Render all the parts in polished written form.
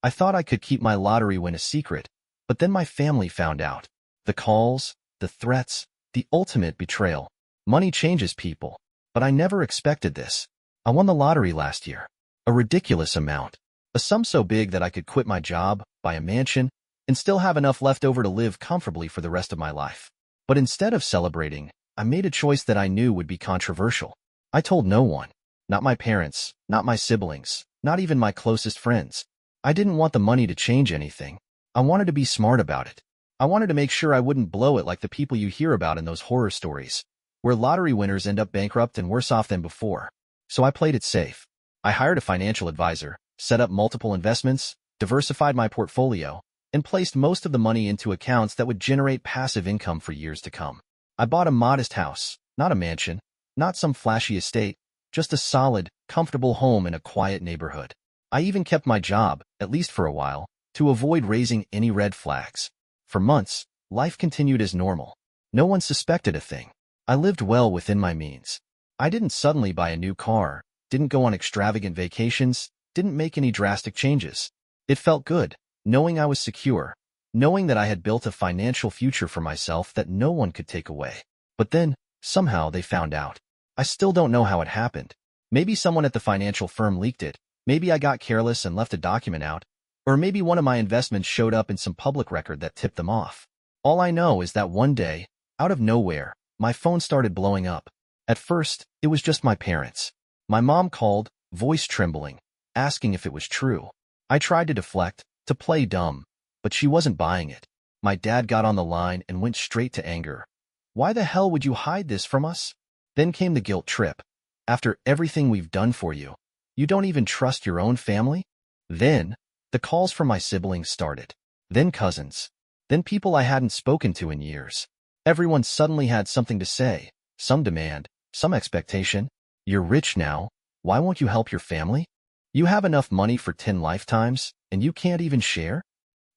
I thought I could keep my lottery win a secret, but then my family found out. The calls, the threats, the ultimate betrayal. Money changes people, but I never expected this. I won the lottery last year. A ridiculous amount. A sum so big that I could quit my job, buy a mansion, and still have enough left over to live comfortably for the rest of my life. But instead of celebrating, I made a choice that I knew would be controversial. I told no one. Not my parents, not my siblings, not even my closest friends. I didn't want the money to change anything. I wanted to be smart about it. I wanted to make sure I wouldn't blow it like the people you hear about in those horror stories, where lottery winners end up bankrupt and worse off than before. So I played it safe. I hired a financial advisor, set up multiple investments, diversified my portfolio, and placed most of the money into accounts that would generate passive income for years to come. I bought a modest house, not a mansion, not some flashy estate, just a solid, comfortable home in a quiet neighborhood. I even kept my job, at least for a while, to avoid raising any red flags. For months, life continued as normal. No one suspected a thing. I lived well within my means. I didn't suddenly buy a new car, didn't go on extravagant vacations, didn't make any drastic changes. It felt good, knowing I was secure, knowing that I had built a financial future for myself that no one could take away. But then, somehow they found out. I still don't know how it happened. Maybe someone at the financial firm leaked it, maybe I got careless and left a document out, or maybe one of my investments showed up in some public record that tipped them off. All I know is that one day, out of nowhere, my phone started blowing up. At first, it was just my parents. My mom called, voice trembling, asking if it was true. I tried to deflect, to play dumb, but she wasn't buying it. My dad got on the line and went straight to anger. Why the hell would you hide this from us? Then came the guilt trip. After everything we've done for you, you don't even trust your own family? Then, the calls from my siblings started. Then cousins. Then people I hadn't spoken to in years. Everyone suddenly had something to say, some demand, some expectation. You're rich now, why won't you help your family? You have enough money for 10 lifetimes, and you can't even share?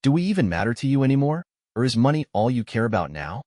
Do we even matter to you anymore, or is money all you care about now?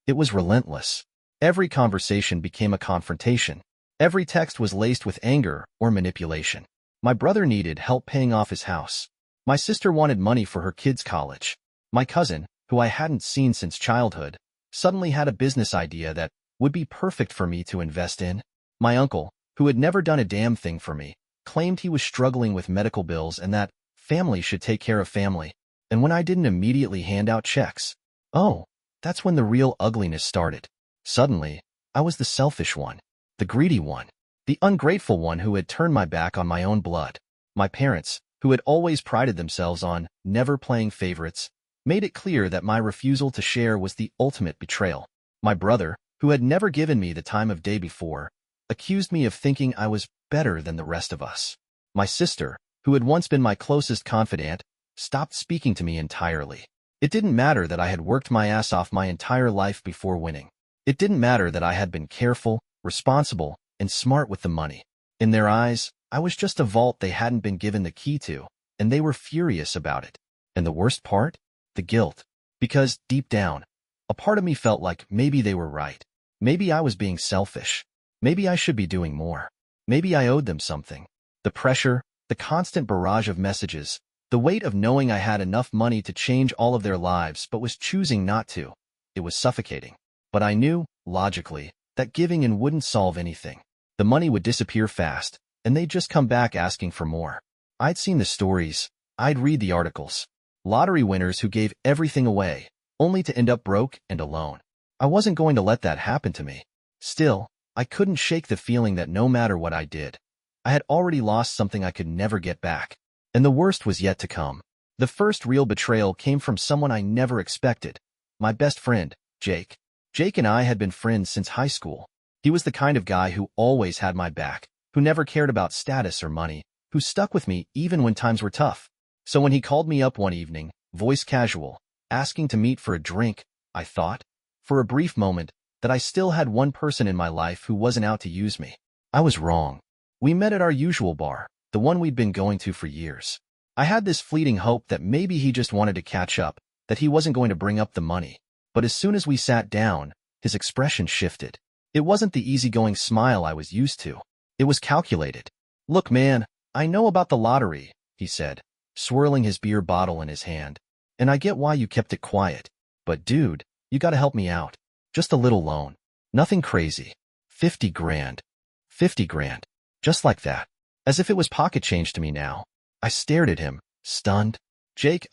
It was relentless. Every conversation became a confrontation. Every text was laced with anger or manipulation. My brother needed help paying off his house. My sister wanted money for her kids' college. My cousin, who I hadn't seen since childhood, suddenly had a business idea that would be perfect for me to invest in. My uncle, who had never done a damn thing for me, claimed he was struggling with medical bills and that family should take care of family. And when I didn't immediately hand out checks, oh, that's when the real ugliness started. Suddenly, I was the selfish one, the greedy one, the ungrateful one who had turned my back on my own blood. My parents, who had always prided themselves on never playing favorites, made it clear that my refusal to share was the ultimate betrayal. My brother, who had never given me the time of day before, accused me of thinking I was better than the rest of us. My sister, who had once been my closest confidant, stopped speaking to me entirely. It didn't matter that I had worked my ass off my entire life before winning. It didn't matter that I had been careful, responsible, and smart with the money. In their eyes, I was just a vault they hadn't been given the key to, and they were furious about it. And the worst part? The guilt. Because, deep down, a part of me felt like maybe they were right. Maybe I was being selfish. Maybe I should be doing more. Maybe I owed them something. The pressure, the constant barrage of messages, the weight of knowing I had enough money to change all of their lives but was choosing not to. It was suffocating. But I knew, logically, that giving in wouldn't solve anything. The money would disappear fast, and they'd just come back asking for more. I'd seen the stories. I'd read the articles. Lottery winners who gave everything away, only to end up broke and alone. I wasn't going to let that happen to me. Still, I couldn't shake the feeling that no matter what I did, I had already lost something I could never get back. And the worst was yet to come. The first real betrayal came from someone I never expected. My best friend, Jake. Jake and I had been friends since high school. He was the kind of guy who always had my back, who never cared about status or money, who stuck with me even when times were tough. So when he called me up one evening, voice casual, asking to meet for a drink, I thought, for a brief moment, that I still had one person in my life who wasn't out to use me. I was wrong. We met at our usual bar, the one we'd been going to for years. I had this fleeting hope that maybe he just wanted to catch up, that he wasn't going to bring up the money. But as soon as we sat down, his expression shifted. It wasn't the easygoing smile I was used to. It was calculated. Look, man, I know about the lottery, he said. swirling his beer bottle in his hand. And I get why you kept it quiet. But dude, you gotta help me out. Just a little loan. Nothing crazy. 50 grand. 50 grand. Just like that. As if it was pocket change to me now. I stared at him, stunned. Jake,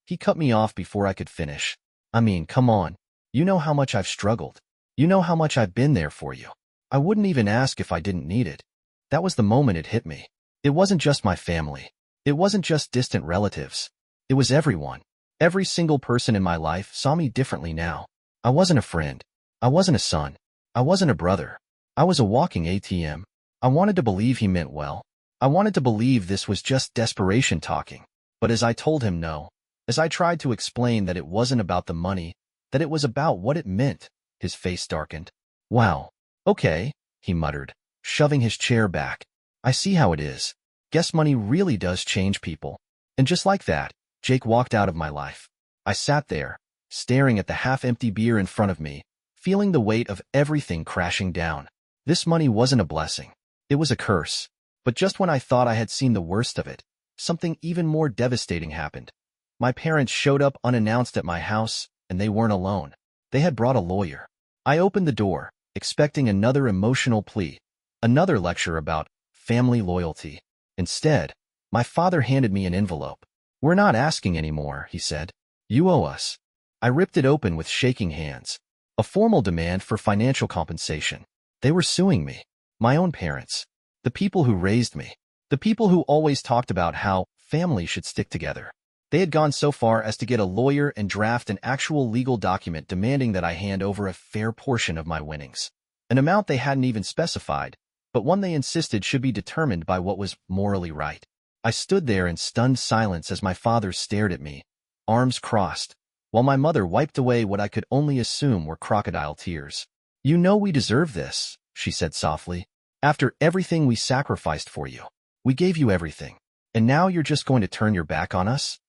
he cut me off before I could finish. I mean, come on. You know how much I've struggled. You know how much I've been there for you. I wouldn't even ask if I didn't need it. That was the moment it hit me. It wasn't just my family. It wasn't just distant relatives. It was everyone. Every single person in my life saw me differently now. I wasn't a friend. I wasn't a son. I wasn't a brother. I was a walking ATM. I wanted to believe he meant well. I wanted to believe this was just desperation talking. But as I told him no, as I tried to explain that it wasn't about the money, that it was about what it meant, his face darkened. Wow. Okay, he muttered, shoving his chair back. I see how it is. Guess money really does change people. And just like that, Jake walked out of my life. I sat there, staring at the half-empty beer in front of me, feeling the weight of everything crashing down. This money wasn't a blessing. It was a curse. But just when I thought I had seen the worst of it, something even more devastating happened. My parents showed up unannounced at my house, and they weren't alone. They had brought a lawyer. I opened the door, expecting another emotional plea, another lecture about family loyalty. Instead, my father handed me an envelope. We're not asking anymore, he said. You owe us. I ripped it open with shaking hands. A formal demand for financial compensation. They were suing me. My own parents. The people who raised me. The people who always talked about how family should stick together. They had gone so far as to get a lawyer and draft an actual legal document demanding that I hand over a fair portion of my winnings. An amount they hadn't even specified, but one they insisted should be determined by what was morally right. I stood there in stunned silence as my father stared at me, arms crossed, while my mother wiped away what I could only assume were crocodile tears. You know we deserve this, she said softly. After everything we sacrificed for you. We gave you everything. And now you're just going to turn your back on us?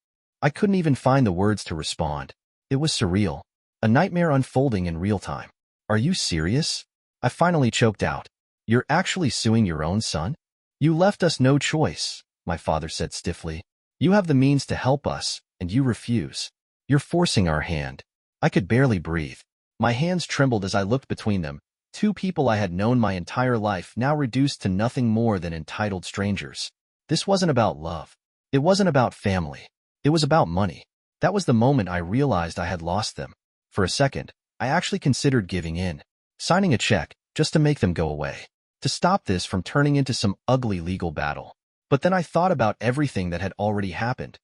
I couldn't even find the words to respond. It was surreal. A nightmare unfolding in real time. Are you serious? I finally choked out. You're actually suing your own son? You left us no choice, my father said stiffly. You have the means to help us, and you refuse. You're forcing our hand. I could barely breathe. My hands trembled as I looked between them. Two people I had known my entire life now reduced to nothing more than entitled strangers. This wasn't about love. It wasn't about family. It was about money. That was the moment I realized I had lost them. For a second, I actually considered giving in, signing a check just to make them go away, to stop this from turning into some ugly legal battle. But then I thought about everything that had already happened.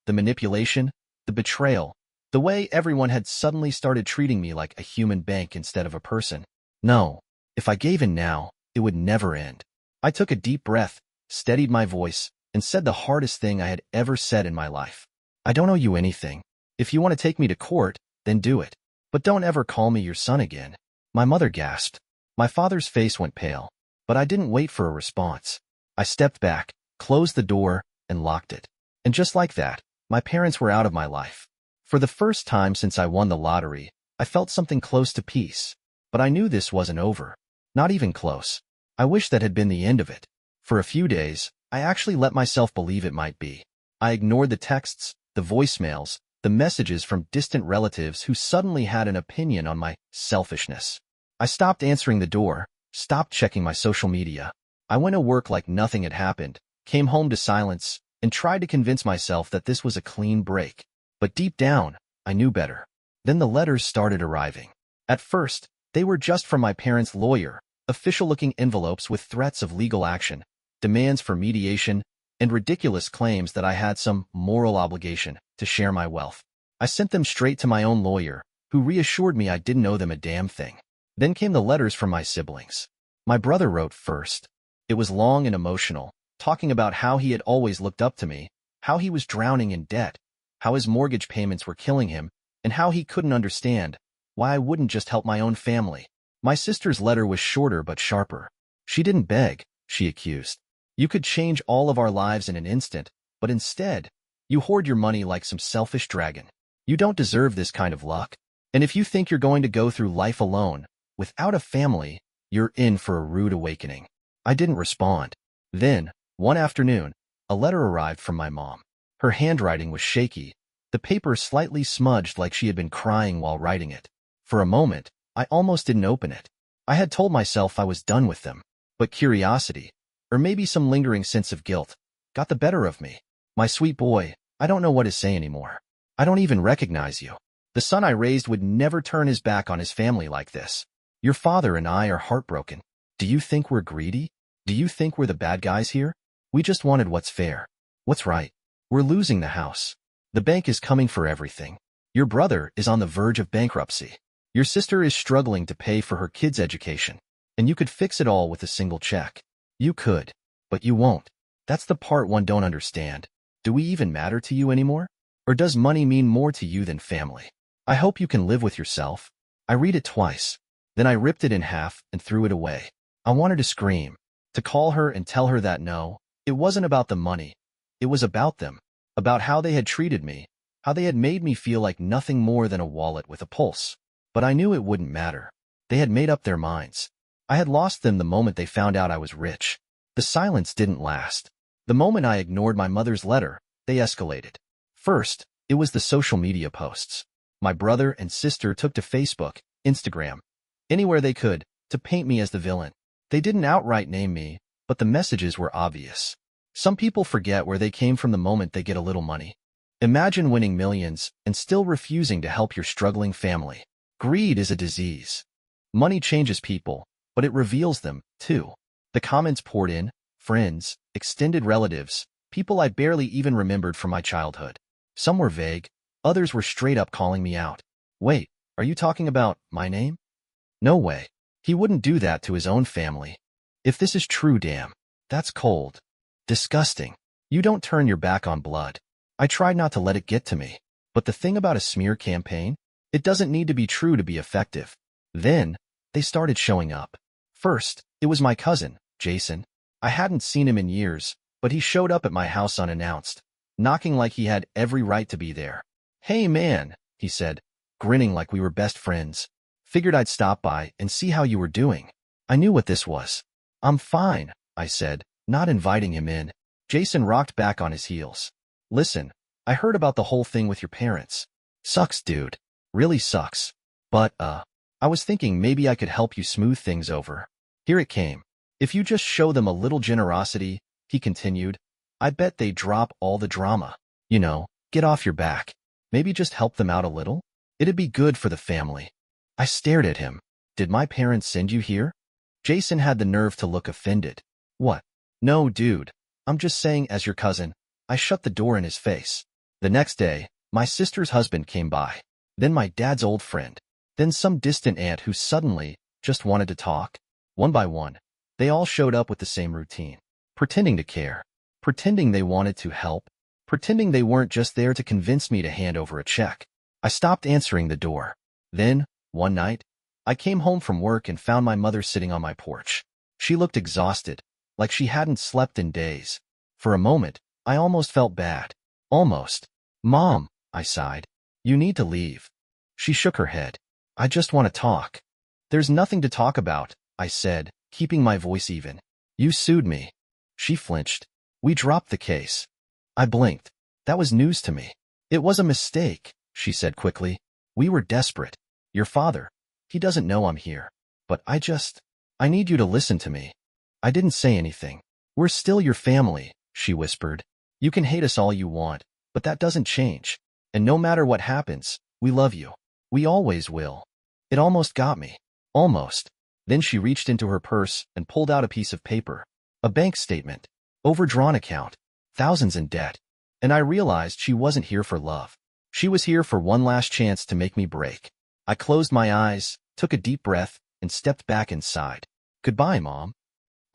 The manipulation, the betrayal, the way everyone had suddenly started treating me like a human bank instead of a person. No, if I gave in now, it would never end. I took a deep breath, steadied my voice, and said the hardest thing I had ever said in my life. I don't owe you anything. If you want to take me to court, then do it. But don't ever call me your son again. My mother gasped. My father's face went pale, but I didn't wait for a response. I stepped back, closed the door, and locked it. And just like that, my parents were out of my life. For the first time since I won the lottery, I felt something close to peace. But I knew this wasn't over. Not even close. I wish that had been the end of it. For a few days, I actually let myself believe it might be. I ignored the texts, the voicemails, the messages from distant relatives who suddenly had an opinion on my selfishness. I stopped answering the door, stopped checking my social media. I went to work like nothing had happened, came home to silence, and tried to convince myself that this was a clean break. But deep down, I knew better. Then the letters started arriving. At first, they were just from my parents' lawyer, official-looking envelopes with threats of legal action, demands for mediation, and ridiculous claims that I had some moral obligation to share my wealth. I sent them straight to my own lawyer, who reassured me I didn't owe them a damn thing. Then came the letters from my siblings. My brother wrote first. It was long and emotional, talking about how he had always looked up to me, how he was drowning in debt, how his mortgage payments were killing him, and how he couldn't understand why I wouldn't just help my own family. My sister's letter was shorter but sharper. She didn't beg, she accused. You could change all of our lives in an instant, but instead, you hoard your money like some selfish dragon. You don't deserve this kind of luck. And if you think you're going to go through life alone, without a family, you're in for a rude awakening. I didn't respond. Then, one afternoon, a letter arrived from my mom. Her handwriting was shaky, the paper slightly smudged like she had been crying while writing it. For a moment, I almost didn't open it. I had told myself I was done with them, but curiosity, or maybe some lingering sense of guilt, got the better of me. My sweet boy, I don't know what to say anymore. I don't even recognize you. The son I raised would never turn his back on his family like this. Your father and I are heartbroken. Do you think we're greedy? Do you think we're the bad guys here? We just wanted what's fair. What's right? We're losing the house. The bank is coming for everything. Your brother is on the verge of bankruptcy. Your sister is struggling to pay for her kids' education. And you could fix it all with a single check. You could, but you won't. That's the part one don't understand. Do we even matter to you anymore? Or does money mean more to you than family? I hope you can live with yourself. I read it twice. Then I ripped it in half and threw it away. I wanted to scream, to call her and tell her that no, it wasn't about the money. It was about them, about how they had treated me, how they had made me feel like nothing more than a wallet with a pulse. But I knew it wouldn't matter. They had made up their minds. I had lost them the moment they found out I was rich. The silence didn't last. The moment I ignored my mother's letter, they escalated. First, it was the social media posts. My brother and sister took to Facebook, Instagram, anywhere they could, to paint me as the villain. They didn't outright name me, but the messages were obvious. Some people forget where they came from the moment they get a little money. Imagine winning millions and still refusing to help your struggling family. Greed is a disease. Money changes people, but it reveals them, too. The comments poured in, friends, extended relatives, people I barely even remembered from my childhood. Some were vague, others were straight up calling me out. Wait, are you talking about my name? No way. He wouldn't do that to his own family. If this is true, damn, that's cold. Disgusting. You don't turn your back on blood. I tried not to let it get to me. But the thing about a smear campaign, it doesn't need to be true to be effective. Then, they started showing up. First, it was my cousin, Jason. I hadn't seen him in years, but he showed up at my house unannounced, knocking like he had every right to be there. Hey man, he said, grinning like we were best friends. Figured I'd stop by and see how you were doing. I knew what this was. I'm fine, I said, not inviting him in. Jason rocked back on his heels. Listen, I heard about the whole thing with your parents. Sucks, dude. Really sucks. But, I was thinking maybe I could help you smooth things over. Here it came. If you just show them a little generosity, he continued, I bet they'd drop all the drama. You know, get off your back. Maybe just help them out a little? It'd be good for the family. I stared at him. Did my parents send you here? Jason had the nerve to look offended. What? No, dude. I'm just saying as your cousin. I shut the door in his face. The next day, my sister's husband came by. Then my dad's old friend. Then some distant aunt who suddenly just wanted to talk. One by one, they all showed up with the same routine. Pretending to care. Pretending they wanted to help. Pretending they weren't just there to convince me to hand over a check. I stopped answering the door. Then, one night, I came home from work and found my mother sitting on my porch. She looked exhausted, like she hadn't slept in days. For a moment, I almost felt bad. Almost. Mom, I sighed. You need to leave. She shook her head. I just want to talk. There's nothing to talk about, I said, keeping my voice even. You sued me. She flinched. We dropped the case. I blinked. That was news to me. It was a mistake, she said quickly. We were desperate. Your father, he doesn't know I'm here. But I need you to listen to me. I didn't say anything. We're still your family, she whispered. You can hate us all you want, but that doesn't change. And no matter what happens, we love you. We always will. It almost got me. Almost. Then she reached into her purse and pulled out a piece of paper. A bank statement. Overdrawn account. Thousands in debt. And I realized she wasn't here for love. She was here for one last chance to make me break. I closed my eyes, took a deep breath, and stepped back inside. Goodbye, Mom.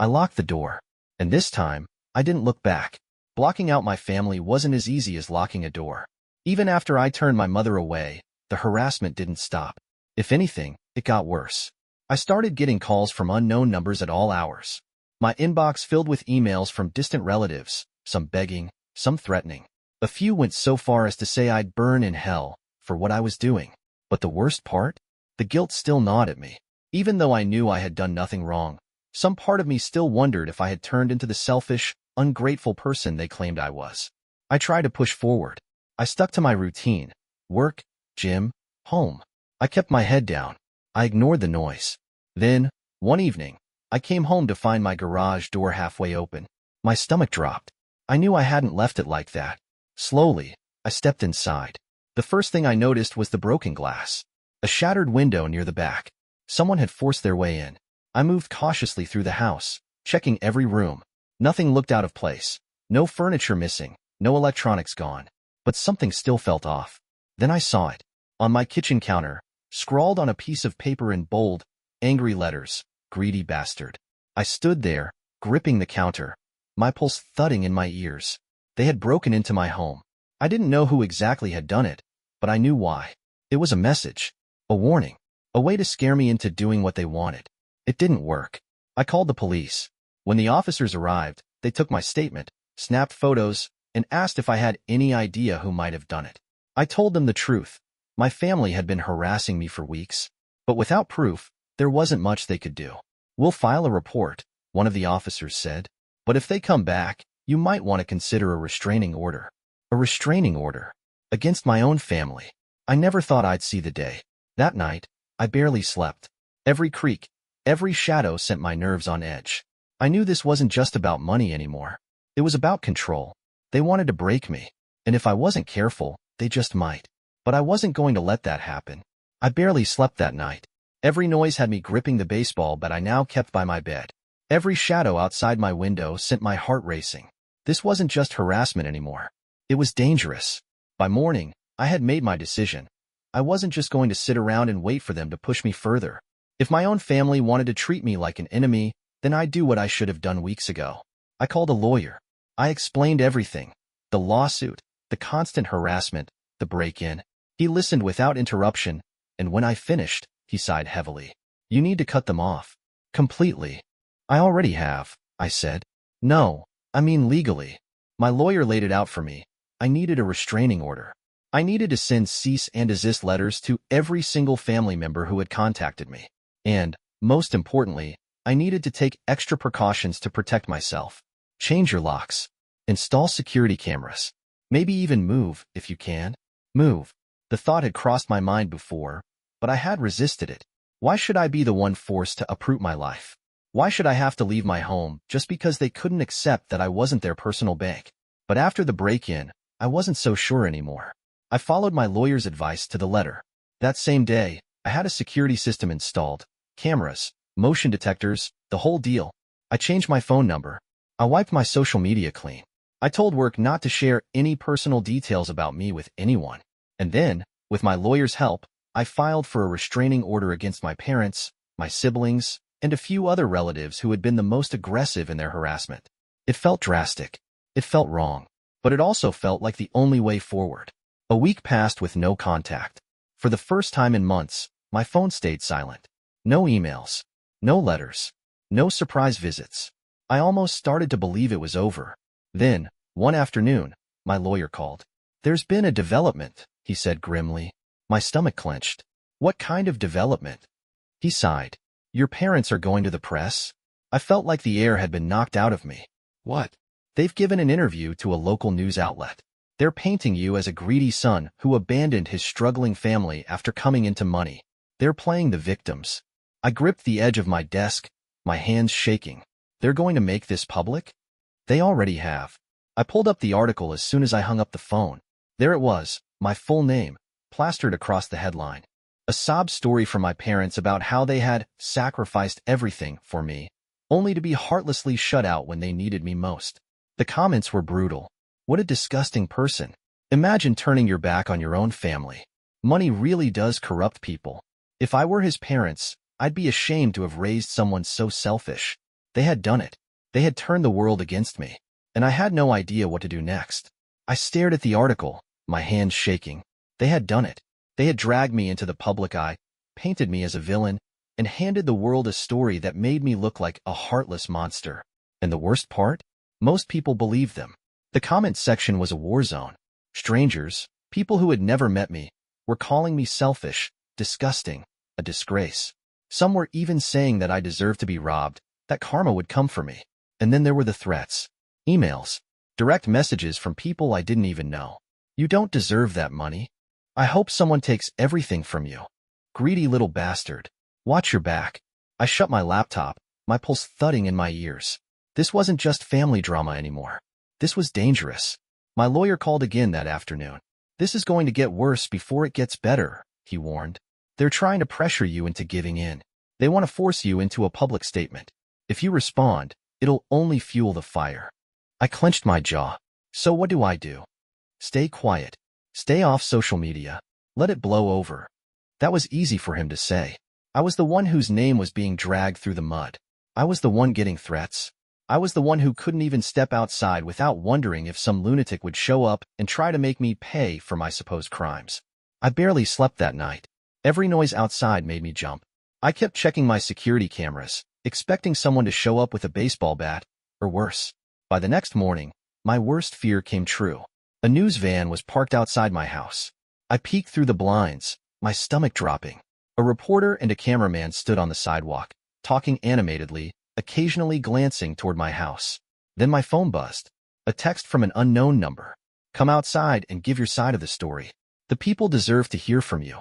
I locked the door. And this time, I didn't look back. Blocking out my family wasn't as easy as locking a door. Even after I turned my mother away, the harassment didn't stop. If anything, it got worse. I started getting calls from unknown numbers at all hours. My inbox filled with emails from distant relatives, some begging, some threatening. A few went so far as to say I'd burn in hell for what I was doing. But the worst part? The guilt still gnawed at me. Even though I knew I had done nothing wrong, some part of me still wondered if I had turned into the selfish, ungrateful person they claimed I was. I tried to push forward. I stuck to my routine. Work, gym, home. I kept my head down. I ignored the noise. Then, one evening, I came home to find my garage door halfway open. My stomach dropped. I knew I hadn't left it like that. Slowly, I stepped inside. The first thing I noticed was the broken glass. A shattered window near the back. Someone had forced their way in. I moved cautiously through the house, checking every room. Nothing looked out of place. No furniture missing, no electronics gone. But something still felt off. Then I saw it. On my kitchen counter, scrawled on a piece of paper in bold, angry letters, "Greedy bastard." I stood there, gripping the counter, my pulse thudding in my ears. They had broken into my home. I didn't know who exactly had done it, but I knew why. It was a message, a warning, a way to scare me into doing what they wanted. It didn't work. I called the police. When the officers arrived, they took my statement, snapped photos, and asked if I had any idea who might have done it. I told them the truth. My family had been harassing me for weeks, but without proof, there wasn't much they could do. "We'll file a report," one of the officers said. "But if they come back, you might want to consider a restraining order." A restraining order? Against my own family. I never thought I'd see the day. That night, I barely slept. Every creak, every shadow sent my nerves on edge. I knew this wasn't just about money anymore. It was about control. They wanted to break me, and if I wasn't careful, they just might. But I wasn't going to let that happen. I barely slept that night. Every noise had me gripping the baseball bat I now kept by my bed. Every shadow outside my window sent my heart racing. This wasn't just harassment anymore. It was dangerous. By morning, I had made my decision. I wasn't just going to sit around and wait for them to push me further. If my own family wanted to treat me like an enemy, then I'd do what I should have done weeks ago. I called a lawyer. I explained everything. The lawsuit, the constant harassment, the break-in. He listened without interruption, and when I finished, he sighed heavily. "You need to cut them off. Completely." "I already have," I said. "No, I mean legally." My lawyer laid it out for me. I needed a restraining order. I needed to send cease and desist letters to every single family member who had contacted me. And, most importantly, I needed to take extra precautions to protect myself. Change your locks. Install security cameras. Maybe even move, if you can. Move. The thought had crossed my mind before, but I had resisted it. Why should I be the one forced to uproot my life? Why should I have to leave my home just because they couldn't accept that I wasn't their personal bank? But after the break-in, I wasn't so sure anymore. I followed my lawyer's advice to the letter. That same day, I had a security system installed, cameras, motion detectors, the whole deal. I changed my phone number. I wiped my social media clean. I told work not to share any personal details about me with anyone. And then, with my lawyer's help, I filed for a restraining order against my parents, my siblings, and a few other relatives who had been the most aggressive in their harassment. It felt drastic. It felt wrong. But it also felt like the only way forward. A week passed with no contact. For the first time in months, my phone stayed silent. No emails. No letters. No surprise visits. I almost started to believe it was over. Then, one afternoon, my lawyer called. "There's been a development," he said grimly. My stomach clenched. "What kind of development?" He sighed. "Your parents are going to the press?" I felt like the air had been knocked out of me. "What?" "They've given an interview to a local news outlet. They're painting you as a greedy son who abandoned his struggling family after coming into money. They're playing the victims." I gripped the edge of my desk, my hands shaking. "They're going to make this public?" "They already have." I pulled up the article as soon as I hung up the phone. There it was, my full name, plastered across the headline. A sob story from my parents about how they had sacrificed everything for me, only to be heartlessly shut out when they needed me most. The comments were brutal. What a disgusting person. Imagine turning your back on your own family. Money really does corrupt people. If I were his parents, I'd be ashamed to have raised someone so selfish. They had done it. They had turned the world against me, and I had no idea what to do next. I stared at the article, my hands shaking. They had done it. They had dragged me into the public eye, painted me as a villain, and handed the world a story that made me look like a heartless monster. And the worst part? Most people believed them. The comment section was a war zone. Strangers, people who had never met me, were calling me selfish, disgusting, a disgrace. Some were even saying that I deserved to be robbed, that karma would come for me. And then there were the threats. Emails. Direct messages from people I didn't even know. You don't deserve that money. I hope someone takes everything from you. Greedy little bastard. Watch your back. I shut my laptop, my pulse thudding in my ears. This wasn't just family drama anymore. This was dangerous. My lawyer called again that afternoon. This is going to get worse before it gets better, he warned. They're trying to pressure you into giving in. They want to force you into a public statement. If you respond, it'll only fuel the fire. I clenched my jaw. So what do? Stay quiet. Stay off social media. Let it blow over. That was easy for him to say. I was the one whose name was being dragged through the mud. I was the one getting threats. I was the one who couldn't even step outside without wondering if some lunatic would show up and try to make me pay for my supposed crimes. I barely slept that night. Every noise outside made me jump. I kept checking my security cameras, expecting someone to show up with a baseball bat, or worse. By the next morning, my worst fear came true. A news van was parked outside my house. I peeked through the blinds, my stomach dropping. A reporter and a cameraman stood on the sidewalk, talking animatedly, occasionally glancing toward my house. Then my phone buzzed. A text from an unknown number. Come outside and give your side of the story. The people deserve to hear from you.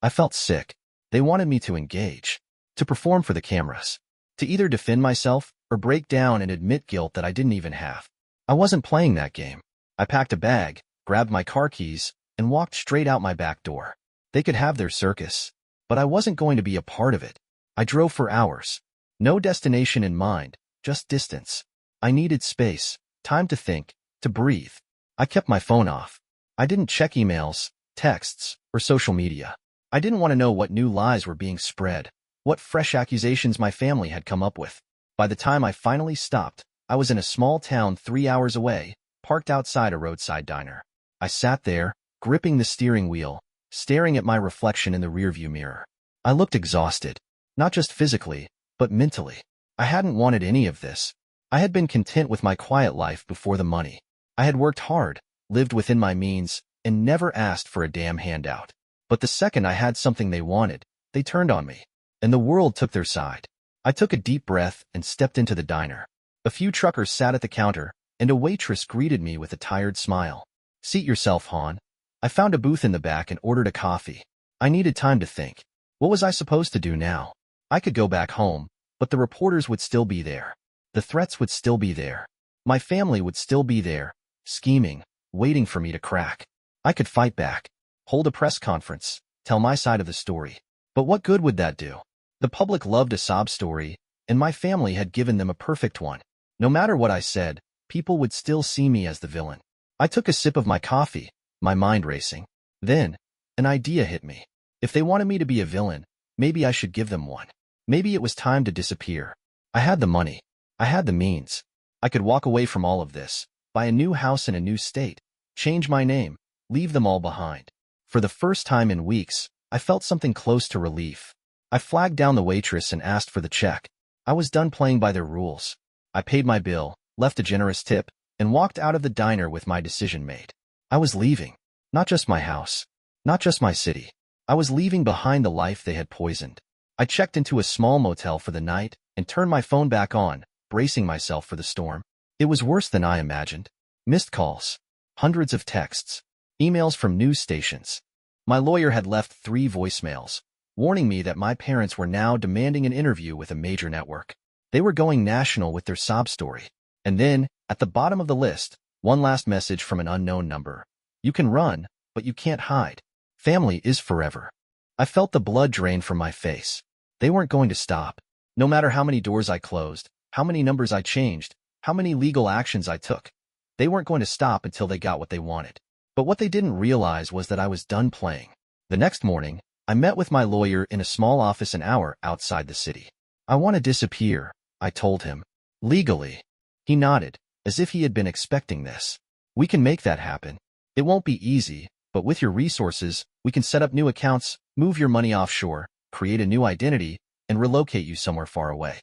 I felt sick. They wanted me to engage, to perform for the cameras, to either defend myself or break down and admit guilt that I didn't even have. I wasn't playing that game. I packed a bag, grabbed my car keys, and walked straight out my back door. They could have their circus, but I wasn't going to be a part of it. I drove for hours. No destination in mind, just distance. I needed space, time to think, to breathe. I kept my phone off. I didn't check emails, texts, or social media. I didn't want to know what new lies were being spread, what fresh accusations my family had come up with. By the time I finally stopped, I was in a small town 3 hours away, parked outside a roadside diner. I sat there, gripping the steering wheel, staring at my reflection in the rearview mirror. I looked exhausted, not just physically, but mentally. I hadn't wanted any of this. I had been content with my quiet life before the money. I had worked hard, lived within my means, and never asked for a damn handout. But the second I had something they wanted, they turned on me, and the world took their side. I took a deep breath and stepped into the diner. A few truckers sat at the counter, and a waitress greeted me with a tired smile. Seat yourself, Han. I found a booth in the back and ordered a coffee. I needed time to think. What was I supposed to do now? I could go back home, but the reporters would still be there. The threats would still be there. My family would still be there, scheming, waiting for me to crack. I could fight back, hold a press conference, tell my side of the story. But what good would that do? The public loved a sob story, and my family had given them a perfect one. No matter what I said, people would still see me as the villain. I took a sip of my coffee, my mind racing. Then, an idea hit me. If they wanted me to be a villain, maybe I should give them one. Maybe it was time to disappear. I had the money. I had the means. I could walk away from all of this, buy a new house in a new state, change my name, leave them all behind. For the first time in weeks, I felt something close to relief. I flagged down the waitress and asked for the check. I was done playing by their rules. I paid my bill, left a generous tip, and walked out of the diner with my decision made. I was leaving. Not just my house. Not just my city. I was leaving behind the life they had poisoned. I checked into a small motel for the night and turned my phone back on, bracing myself for the storm. It was worse than I imagined. Missed calls. Hundreds of texts. Emails from news stations. My lawyer had left 3 voicemails, warning me that my parents were now demanding an interview with a major network. They were going national with their sob story. And then, at the bottom of the list, one last message from an unknown number. You can run, but you can't hide. Family is forever. I felt the blood drain from my face. They weren't going to stop. No matter how many doors I closed, how many numbers I changed, how many legal actions I took, they weren't going to stop until they got what they wanted. But what they didn't realize was that I was done playing. The next morning, I met with my lawyer in a small office an hour outside the city. I want to disappear, I told him. Legally. He nodded, as if he had been expecting this. We can make that happen. It won't be easy, but with your resources, we can set up new accounts, move your money offshore, create a new identity, and relocate you somewhere far away.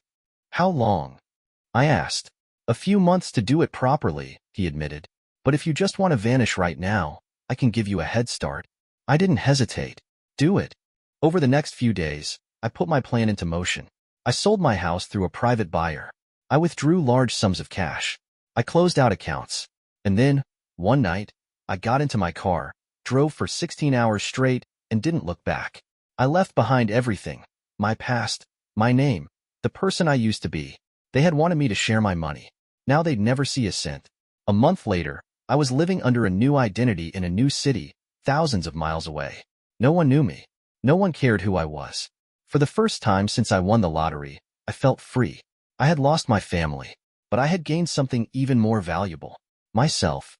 How long? I asked. A few months to do it properly, he admitted. But if you just want to vanish right now, I can give you a head start. I didn't hesitate. Do it. Over the next few days, I put my plan into motion. I sold my house through a private buyer. I withdrew large sums of cash. I closed out accounts. And then, one night, I got into my car, drove for 16 hours straight, and didn't look back. I left behind everything. My past, my name, the person I used to be. They had wanted me to share my money. Now they'd never see a cent. A month later, I was living under a new identity in a new city, thousands of miles away. No one knew me. No one cared who I was. For the first time since I won the lottery, I felt free. I had lost my family, but I had gained something even more valuable. Myself.